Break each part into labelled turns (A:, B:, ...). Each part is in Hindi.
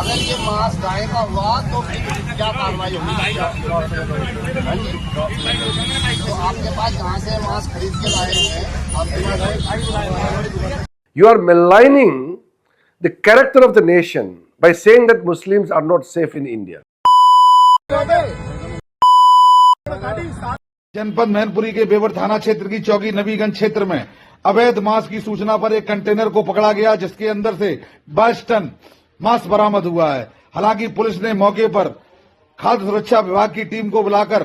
A: अगर ये मांस गाय का हुआ तो फिर क्या कार्रवाई होगी? हाँ जी, तो आपके पास जहाँ से मांस खरीद के लाए हैं आप
B: You are maligning the character of the nation by saying that Muslims are not safe in India.
C: जनपद मैनपुरी के बेवर थाना क्षेत्र की चौकी नबीगंज क्षेत्र में अवैध मांस की सूचना पर एक कंटेनर को पकड़ा गया, जिसके अंदर से 22 टन मांस बरामद हुआ है। हालांकि पुलिस ने मौके पर खाद्य सुरक्षा विभाग की टीम को बुलाकर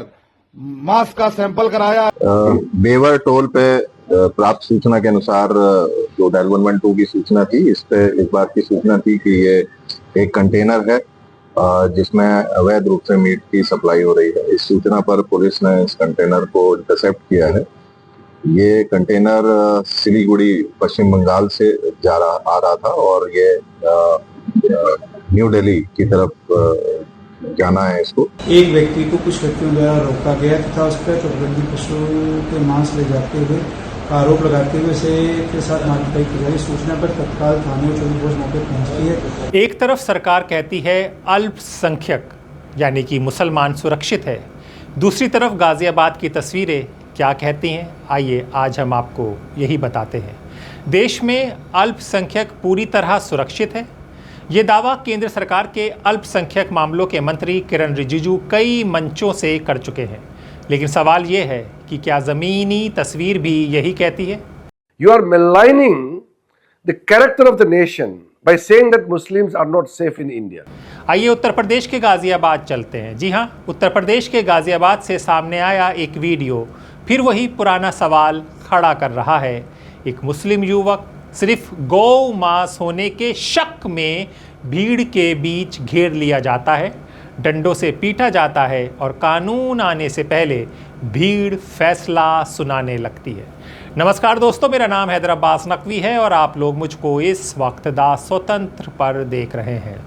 C: मांस का सैंपल कराया।
D: बेवर टोल पे प्राप्त सूचना के अनुसार जो डायल 112 की सूचना थी, इस पे इस बात की सूचना थी कि ये एक कंटेनर है जिसमें अवैध रूप से मीट की सप्लाई हो रही है। इस सूचना पर पुलिस ने इस कंटेनर को इंटरसेप्ट किया है। ये कंटेनर सिलीगुड़ी पश्चिम बंगाल से आ रहा था और ये न्यू दिल्ली की तरफ जाना है इसको।
E: एक व्यक्ति को कुछ व्यक्तियों द्वारा रोका गया तथा उस पर प्रतिबंधित पशुओं के मांस ले जाते हुए आरोप लगाते हुए से के साथ मारपीटाई की गई। सूचना पर तत्काल थाने और चौकी पुलिस मौके पहुंचती है।
F: एक तरफ सरकार कहती है अल्पसंख्यक यानी कि मुसलमान सुरक्षित है, दूसरी तरफ गाजियाबाद की तस्वीरें क्या कहती हैं, आइए आज हम आपको यही बताते हैं। देश में अल्पसंख्यक पूरी तरह सुरक्षित है, ये दावा केंद्र सरकार के अल्पसंख्यक मामलों के मंत्री किरण रिजिजू कई मंचों से कर चुके हैं, लेकिन सवाल ये है कि क्या ज़मीनी तस्वीर भी यही कहती है?
B: You are maligning the character of the nation by saying that Muslims are not safe in India.
F: आइए उत्तर प्रदेश के गाजियाबाद चलते हैं। जी हाँ, उत्तर प्रदेश के गाजियाबाद से सामने आया एक वीडियो फिर वही पुराना सवाल खड़ा कर रहा है। एक मुस्लिम युवक सिर्फ गौ मांस होने के शक में भीड़ के बीच घेर लिया जाता है, डंडों से पीटा जाता है और कानून आने से पहले भीड़ फैसला सुनाने लगती है। नमस्कार दोस्तों, मेरा नाम हैदर अब्बास नकवी है और आप लोग मुझको इस वक्त दा स्वतंत्र पर देख रहे हैं।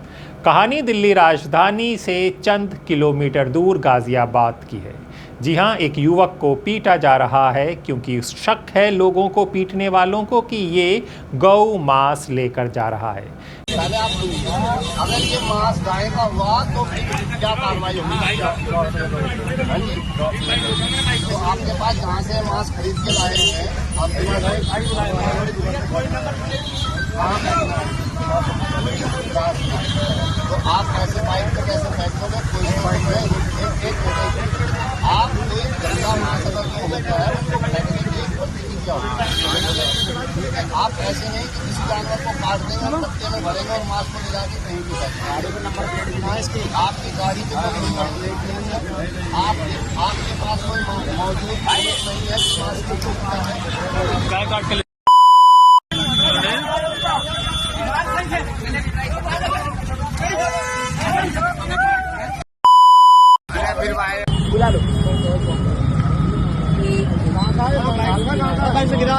F: कहानी दिल्ली राजधानी से चंद किलोमीटर दूर गाजियाबाद की है। जी हाँ, एक युवक को पीटा जा रहा है क्योंकि शक है लोगों को, पीटने वालों को, कि ये गौ मांस लेकर जा रहा है।
A: पहले आप अगर ये मांस गाय का हुआ तो फिर क्या कार्रवाई होगी? हाँ जी, तो आपके पास जहाँ से मांस खरीद के लाए हैं आप तो आप कैसे बाइक पे कैसे बैठोगे? कोई पॉइंट है, आप कोई गंदा मांस अगर जो होता है उसको फेंकने की प्रतिक्रिया क्या होगी? आप ऐसे नहीं कि किसी जानवर को काट देंगे और पत्ते में भरेंगे और मांस को ले जाके कहीं भी गाड़ी पे नंबर प्लेट बिना इसकी आपकी गाड़ी पे कोई नंबर प्लेट नहीं है, आपके पास कोई मौजूद नहीं है कि मांस को छूटता है। गाय काट के बुला लो से गिरा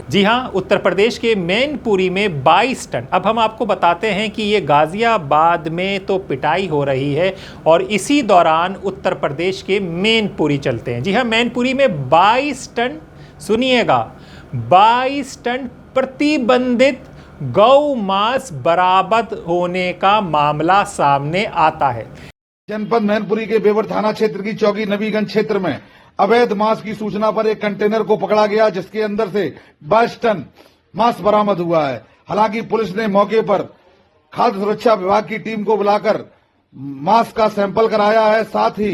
F: जी हाँ, उत्तर प्रदेश के मैनपुरी में 22 टन। अब हम आपको बताते हैं कि ये गाजियाबाद में तो पिटाई हो रही है और इसी दौरान उत्तर प्रदेश के मैनपुरी चलते हैं। जी हाँ, मैनपुरी में 22 टन, सुनिएगा, 22 टन प्रतिबंधित गौ मांस बरामद होने का मामला सामने आता है।
C: जनपद मैनपुरी के बेवर थाना क्षेत्र की चौकी नबीगंज क्षेत्र में अवैध मांस की सूचना पर एक कंटेनर को पकड़ा गया, जिसके अंदर से 22 टन मांस बरामद हुआ है। हालांकि पुलिस ने मौके पर खाद्य सुरक्षा विभाग की टीम को बुलाकर मांस का सैंपल कराया है। साथ ही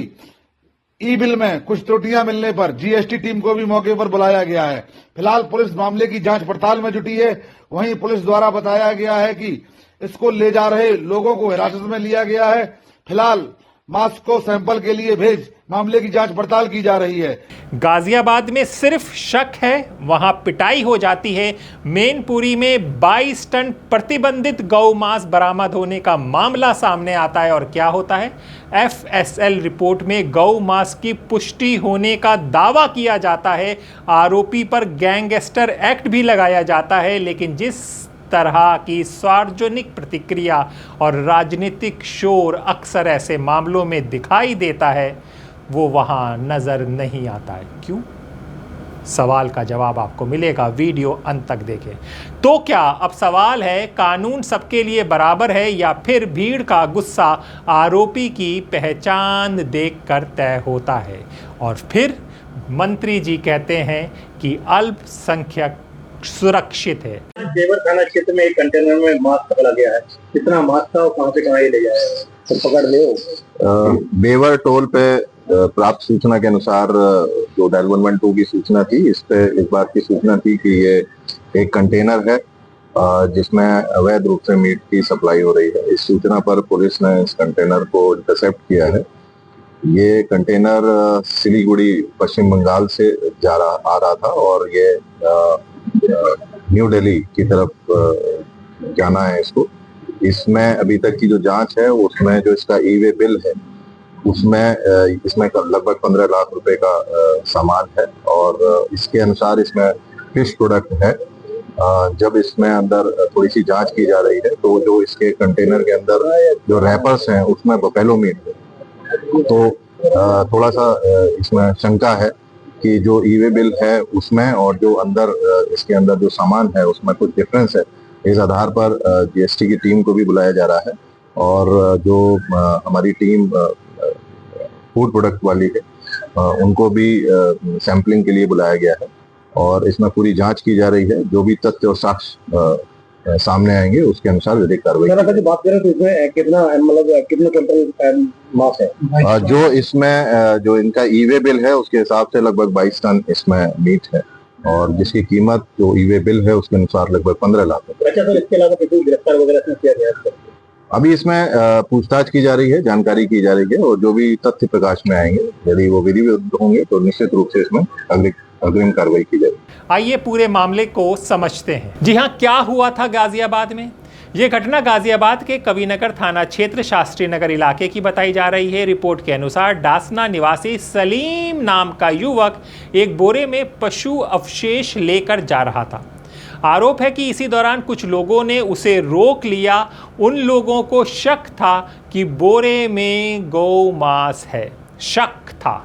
C: ई बिल में कुछ त्रुटियां मिलने पर जीएसटी टीम को भी मौके पर बुलाया गया है। फिलहाल पुलिस मामले की जांच पड़ताल में जुटी है। वहीं पुलिस द्वारा बताया गया है कि इसको ले जा रहे लोगों को हिरासत में लिया गया है। फिलहाल मांस को सैंपल के लिए भेज मामले की जांच पड़ताल की जा रही है।
F: गाजियाबाद में सिर्फ शक है, वहां पिटाई हो जाती है। मैनपुरी में 22 टन प्रतिबंधित गौ मांस बरामद होने का मामला सामने आता है और क्या होता है? एफएसएल रिपोर्ट में गौ मांस की पुष्टि होने का दावा किया जाता है। आरोपी पर गैंगस्टर एक्ट भी लगाया जाता है, लेकिन जिस तरह की सार्वजनिक प्रतिक्रिया और राजनीतिक शोर अक्सर ऐसे मामलों में दिखाई देता है, वो वहाँ नज़र नहीं आता है। क्यों? सवाल का जवाब आपको मिलेगा, वीडियो अंत तक देखें। तो क्या अब सवाल है, कानून सबके लिए बराबर है या फिर भीड़ का गुस्सा आरोपी की पहचान देखकर तय होता है? और फिर मंत्री जी कहते हैं कि अल्पसंख्यक सुरक्षित है।
G: जेवर थाना क्षेत्र में एक कंटेनर में मास्क पकड़ा गया है। कितना मास्क था और कहां से कहां ये ले जाया है, तो पकड़ ले।
D: बेवर टोल पे प्राप्त सूचना के अनुसार जो डायल 112 की सूचना थी, इस पे इस बात की सूचना थी कि ये एक कंटेनर है जिसमें अवैध रूप से मीट की सप्लाई हो रही है। इस सूचना पर पुलिस ने इस कंटेनर को इंटरसेप्ट किया है। ये कंटेनर सिलीगुड़ी पश्चिम बंगाल से आ रहा था और ये न्यू दिल्ली की तरफ जाना है इसको। इसमें अभी तक की जो जांच है उसमें जो इसका ई-वे बिल है उसमें इसमें लगभग 15 लाख रुपए का सामान है और इसके अनुसार इसमें फिश प्रोडक्ट है। जब इसमें अंदर थोड़ी सी जांच की जा रही है तो जो इसके कंटेनर के अंदर जो रैपर्स हैं उसमें बफेलो मीट है, तो थोड़ा सा इसमें शंका है कि जो ई-वे बिल है उसमें और जो अंदर इसके अंदर जो सामान है उसमें कुछ डिफरेंस है। इस आधार पर जीएसटी की टीम को भी बुलाया जा रहा है और जो हमारी टीम फूड प्रोडक्ट वाली है उनको भी सैंपलिंग के लिए बुलाया गया है और इसमें पूरी जांच की जा रही है। जो भी तथ्य और साक्ष्य सामने आएंगे उसके अनुसार विधिक कार्रवाई की
G: बात करें तो इसमें कितना क्विंटल मांस है?
D: जो इसमें जो इनका ई-वे बिल है उसके हिसाब से लगभग 22 टन इसमें मीट है और जिसकी कीमत जो ई-वे बिल है उसके अनुसार लगभग 15 लाख रुपए।
G: अच्छा, तो इसके अलावा किसी गिरफ्तार वगैरह इसमें किया गया है?
D: अभी इसमें पूछताछ की जा रही है, जानकारी की जा रही है और जो भी तथ्य प्रकाश में आएंगे यदि वो विधि विरुद्ध होंगे तो निश्चित रूप से इसमें अग्रिम कार्रवाई की जाएगी।
F: आइए पूरे मामले को समझते हैं। जी हाँ, क्या हुआ था गाजियाबाद में? ये घटना गाजियाबाद के कविनगर थाना क्षेत्र शास्त्री नगर इलाके की बताई जा रही है। रिपोर्ट के अनुसार डासना निवासी सलीम नाम का युवक एक बोरे में पशु अवशेष लेकर जा रहा था। आरोप है कि इसी दौरान कुछ लोगों ने उसे रोक लिया। उन लोगों को शक था कि बोरे में गौ मांस है, शक था।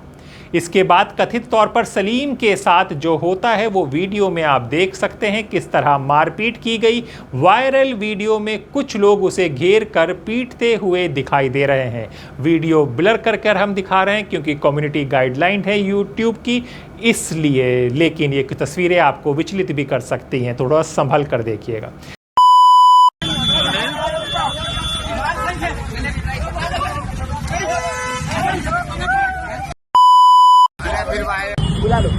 F: इसके बाद कथित तौर पर सलीम के साथ जो होता है वो वीडियो में आप देख सकते हैं, किस तरह मारपीट की गई। वायरल वीडियो में कुछ लोग उसे घेर कर पीटते हुए दिखाई दे रहे हैं। वीडियो ब्लर कर हम दिखा रहे हैं क्योंकि कम्युनिटी गाइडलाइन है यूट्यूब की, इसलिए। लेकिन ये तस्वीरें आपको विचलित भी कर सकती हैं, थोड़ा संभल कर देखिएगा।
G: बुला लो।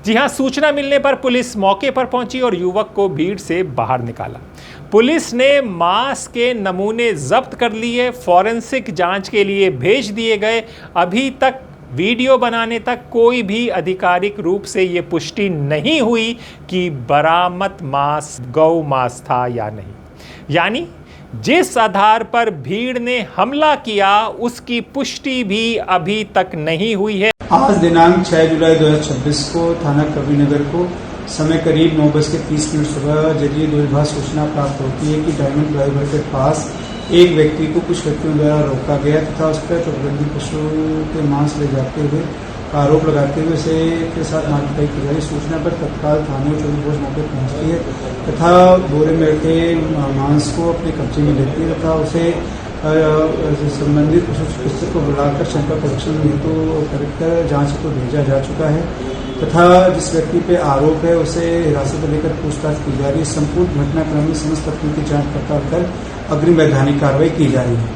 F: जी हां, सूचना मिलने पर पुलिस मौके पर पहुंची और युवक को भीड़ से बाहर निकाला। पुलिस ने मांस के नमूने जब्त कर लिए, फॉरेंसिक जांच के लिए भेज दिए गए। अभी तक वीडियो बनाने तक कोई भी आधिकारिक रूप से ये पुष्टि नहीं हुई कि बरामद मांस गौ मांस था या नहीं। यानी जिस आधार पर भीड़ ने हमला किया उसकी पुष्टि भी अभी तक नहीं हुई है।
E: आज दिनांक 6 जुलाई 2026 को थाना कविनगर को समय करीब 9:30 सुबह जरिए दूरभाष सूचना प्राप्त होती है कि डायमंड फ्लाईओवर के पास एक व्यक्ति को कुछ व्यक्तियों द्वारा रोका गया तथा उस पर प्रतिबंधित पशु के मांस ले जाते हुए आरोप लगाते हुए उसे के साथ मारपीट की गई। सूचना पर तत्काल थाने और चौकी पुलिस मौके पहुंचती है तथा बोरे में रखे मांस को अपने कब्जे में लेती है तथा उसे संबंधित पशु चिकित्सक को बुलाकर शंका परीक्षण हेतु कर जांच को भेजा जा चुका है तथा जिस व्यक्ति पे आरोप है उसे हिरासत में लेकर पूछताछ की जा रही है। संपूर्ण घटनाक्रम में समस्त तथ्यों की जांच पड़ताल कर अग्रिम वैधानिक कार्रवाई की जा रही है।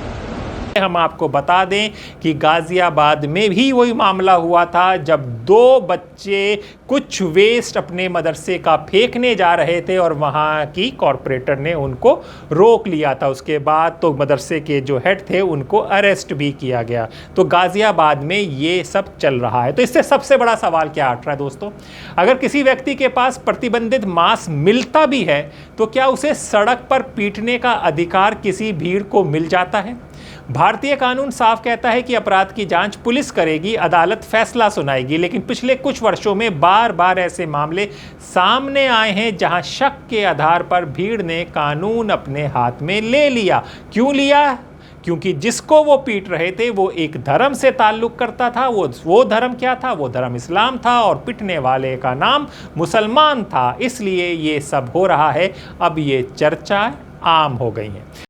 F: हम आपको बता दें कि गाजियाबाद में भी वही मामला हुआ था जब 2 बच्चे कुछ वेस्ट अपने मदरसे का फेंकने जा रहे थे और वहाँ की कॉरपोरेटर ने उनको रोक लिया था। उसके बाद तो मदरसे के जो हेड थे उनको अरेस्ट भी किया गया। तो गाजियाबाद में ये सब चल रहा है। तो इससे सबसे बड़ा सवाल क्या उठ रहा है दोस्तों, अगर किसी व्यक्ति के पास प्रतिबंधित मांस मिलता भी है तो क्या उसे सड़क पर पीटने का अधिकार किसी भीड़ को मिल जाता है? भारतीय कानून साफ कहता है कि अपराध की जांच पुलिस करेगी, अदालत फैसला सुनाएगी। लेकिन पिछले कुछ वर्षों में बार बार ऐसे मामले सामने आए हैं जहां शक के आधार पर भीड़ ने कानून अपने हाथ में ले लिया। क्यों लिया? क्योंकि जिसको वो पीट रहे थे वो एक धर्म से ताल्लुक करता था। वो धर्म क्या था? वो धर्म इस्लाम था और पिटने वाले का नाम मुसलमान था। इसलिए ये सब हो रहा है। अब ये चर्चा आम हो गई है।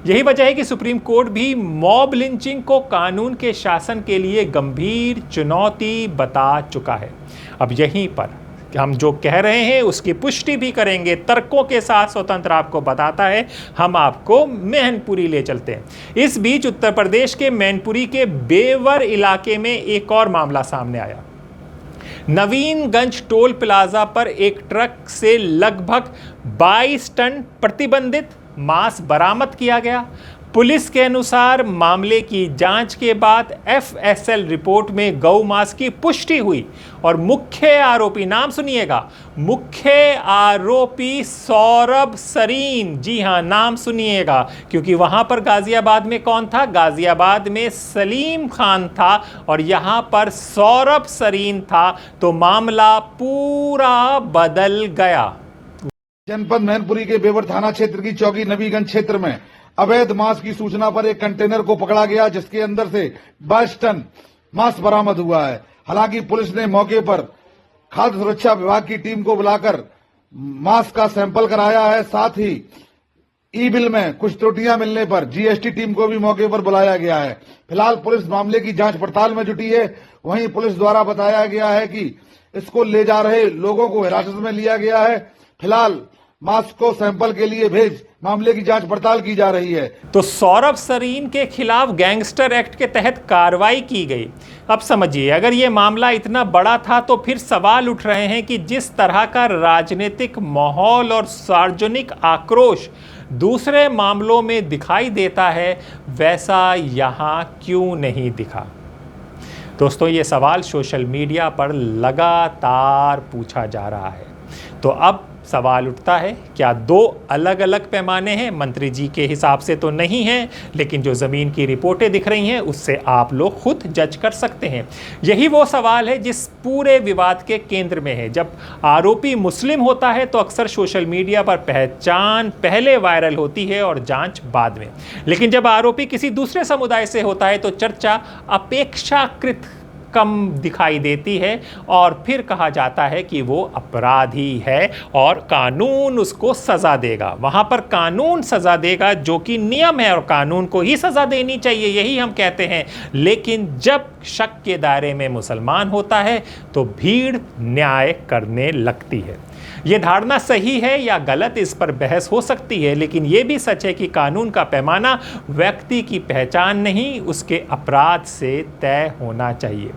F: यही वजह है कि सुप्रीम कोर्ट भी मॉब लिंचिंग को कानून के शासन के लिए गंभीर चुनौती बता चुका है। अब यहीं पर हम जो कह रहे हैं उसकी पुष्टि भी करेंगे, तर्कों के साथ स्वतंत्र आपको बताता है। हम आपको मैनपुरी ले चलते हैं। इस बीच उत्तर प्रदेश के मैनपुरी के बेवर इलाके में एक और मामला सामने आया। नवीनगंज टोल प्लाजा पर एक ट्रक से लगभग 22 टन प्रतिबंधित मांस बरामद किया गया। पुलिस के अनुसार मामले की जांच के बाद एफएसएल रिपोर्ट में गौ मांस की पुष्टि हुई और मुख्य आरोपी, नाम सुनिएगा, मुख्य आरोपी सौरभ सरीन, जी हां नाम सुनिएगा, क्योंकि वहां पर गाजियाबाद में कौन था? गाजियाबाद में सलीम खान था और यहां पर सौरभ सरीन था। तो मामला पूरा बदल गया।
C: जनपद मैनपुरी के बेवर थाना क्षेत्र की चौकी नबीगंज क्षेत्र में अवैध मांस की सूचना पर एक कंटेनर को पकड़ा गया, जिसके अंदर से 22 टन मांस बरामद हुआ है। हालांकि पुलिस ने मौके पर खाद्य सुरक्षा विभाग की टीम को बुलाकर मांस का सैंपल कराया है। साथ ही ई बिल में कुछ त्रुटियां मिलने पर जीएसटी टीम को भी मौके पर बुलाया गया है। फिलहाल पुलिस मामले की जांच पड़ताल में जुटी है। वहीं पुलिस द्वारा बताया गया है कि इसको ले जा रहे लोगों को हिरासत में लिया गया है। फिलहाल मांस को सैंपल के लिए भेज मामले की जांच पड़ताल की जा रही है।
F: तो सौरभ सरीन के खिलाफ गैंगस्टर एक्ट के तहत कार्रवाई की गई। अब समझिए, अगर ये मामला इतना बड़ा था तो फिर सवाल उठ रहे हैं कि जिस तरह का राजनीतिक माहौल और सार्वजनिक आक्रोश दूसरे मामलों में दिखाई देता है, वैसा यहाँ क्यों नहीं दिखा? दोस्तों, ये सवाल सोशल मीडिया पर लगातार पूछा जा रहा है। तो अब सवाल उठता है, क्या 2 अलग अलग पैमाने हैं? मंत्री जी के हिसाब से तो नहीं है, लेकिन जो ज़मीन की रिपोर्टें दिख रही हैं उससे आप लोग खुद जज कर सकते हैं। यही वो सवाल है जिस पूरे विवाद के केंद्र में है। जब आरोपी मुस्लिम होता है तो अक्सर सोशल मीडिया पर पहचान पहले वायरल होती है और जांच बाद में। लेकिन जब आरोपी किसी दूसरे समुदाय से होता है तो चर्चा अपेक्षाकृत कम दिखाई देती है और फिर कहा जाता है कि वो अपराधी है और कानून उसको सज़ा देगा। वहाँ पर कानून सज़ा देगा, जो कि नियम है और कानून को ही सज़ा देनी चाहिए, यही हम कहते हैं। लेकिन जब शक के दायरे में मुसलमान होता है तो भीड़ न्याय करने लगती है। ये धारणा सही है या गलत, इस पर बहस हो सकती है, लेकिन ये भी सच है कि कानून का पैमाना व्यक्ति की पहचान नहीं, उसके अपराध से तय होना चाहिए।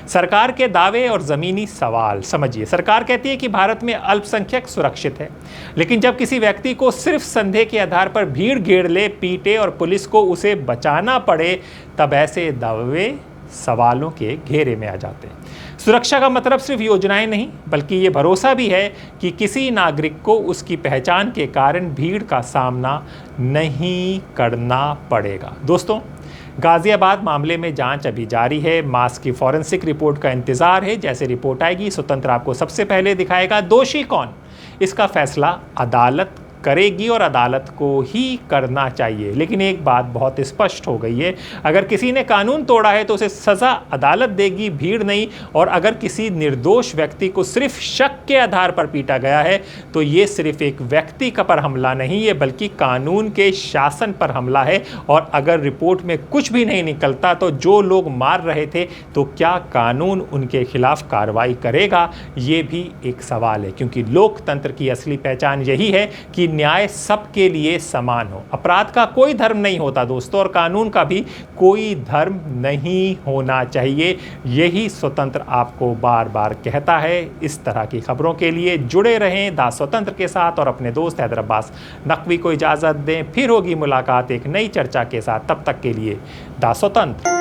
F: सरकार के दावे और ज़मीनी सवाल समझिए। सरकार कहती है कि भारत में अल्पसंख्यक सुरक्षित है, लेकिन जब किसी व्यक्ति को सिर्फ संदेह के आधार पर भीड़ घेर ले, पीटे और पुलिस को उसे बचाना पड़े, तब ऐसे दावे सवालों के घेरे में आ जाते हैं। सुरक्षा का मतलब सिर्फ योजनाएं नहीं, बल्कि ये भरोसा भी है कि किसी नागरिक को उसकी पहचान के कारण भीड़ का सामना नहीं करना पड़ेगा। दोस्तों, गाजियाबाद मामले में जांच अभी जारी है। मास की फॉरेंसिक रिपोर्ट का इंतजार है। जैसे रिपोर्ट आएगी स्वतंत्र आपको सबसे पहले दिखाएगा। दोषी कौन, इसका फैसला अदालत करेगी और अदालत को ही करना चाहिए। लेकिन एक बात बहुत स्पष्ट हो गई है, अगर किसी ने कानून तोड़ा है तो उसे सज़ा अदालत देगी, भीड़ नहीं। और अगर किसी निर्दोष व्यक्ति को सिर्फ शक के आधार पर पीटा गया है तो ये सिर्फ एक व्यक्ति का पर हमला नहीं है बल्कि कानून के शासन पर हमला है। और अगर रिपोर्ट में कुछ भी नहीं निकलता तो जो लोग मार रहे थे तो क्या कानून उनके खिलाफ कार्रवाई करेगा, ये भी एक सवाल है। क्योंकि लोकतंत्र की असली पहचान यही है कि न्याय सबके लिए समान हो। अपराध का कोई धर्म नहीं होता दोस्तों, और कानून का भी कोई धर्म नहीं होना चाहिए। यही स्वतंत्र आपको बार बार कहता है। इस तरह की खबरों के लिए जुड़े रहें दा स्वतंत्र के साथ और अपने दोस्त हैदर अब्बास नकवी को इजाज़त दें। फिर होगी मुलाकात एक नई चर्चा के साथ। तब तक के लिए दा स्वतंत्र।